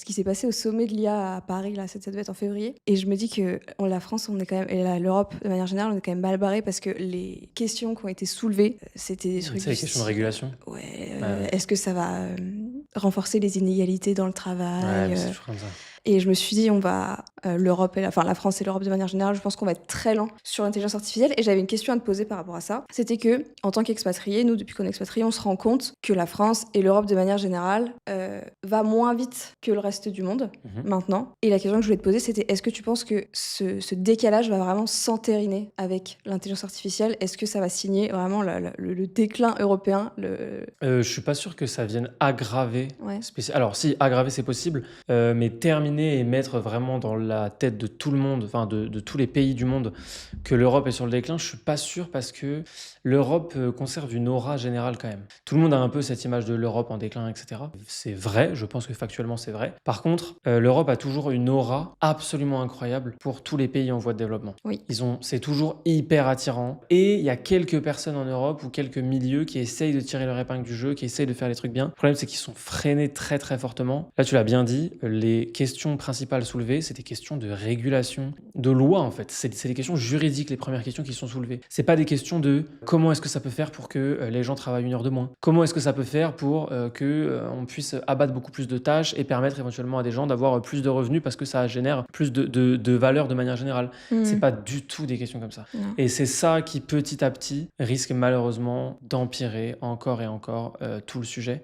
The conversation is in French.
qui s'est passé au sommet de l'IA à Paris, là, ça devait être en février. Et je me dis que la France, on est quand même, et l'Europe de manière générale, on est quand même mal barré parce que les questions qui ont été soulevées, c'était des trucs C'est du les questions de style, régulation. ouais, Ouais, est-ce que ça va renforcer les inégalités dans le ouais, travail mais c'est toujours comme ça. Et je me suis dit, l'Europe, enfin la France et l'Europe de manière générale, je pense qu'on va être très lent sur l'intelligence artificielle. Et j'avais une question à te poser par rapport à ça. C'était que, en tant qu'expatriés, nous, depuis qu'on est expatriés, on se rend compte que la France et l'Europe de manière générale va moins vite que le reste du monde Mhm. maintenant. Et la question que je voulais te poser, c'était est-ce que tu penses que ce décalage va vraiment s'entériner avec l'intelligence artificielle? Est-ce que ça va signer vraiment le déclin européen Je suis pas sûr que ça vienne aggraver. Ouais. Alors, si, aggraver, c'est possible, mais terminer et mettre vraiment dans la tête de tout le monde, enfin de tous les pays du monde, que l'Europe est sur le déclin, je suis pas sûr parce que l'Europe conserve une aura générale quand même. Tout le monde a un peu cette image de l'Europe en déclin, etc. C'est vrai, je pense que factuellement c'est vrai. Par contre, l'Europe a toujours une aura absolument incroyable pour tous les pays en voie de développement. Oui. C'est toujours hyper attirant. Et il y a quelques personnes en Europe ou quelques milieux qui essayent de tirer leur épingle du jeu, qui essayent de faire les trucs bien. Le problème, c'est qu'ils sont freinés très très fortement. Là, tu l'as bien dit, les questions principales soulevées, c'est des questions de régulation, de loi en fait. C'est des questions juridiques, les premières questions qui sont soulevées. C'est pas des questions de comment est-ce que ça peut faire pour que les gens travaillent 1 heure de moins. Comment est-ce que ça peut faire pour que on puisse abattre beaucoup plus de tâches et permettre éventuellement à des gens d'avoir plus de revenus parce que ça génère plus de valeur de manière générale. C'est pas du tout des questions comme ça. Non. Et c'est ça qui, petit à petit, risque malheureusement d'empirer encore et encore tout le sujet.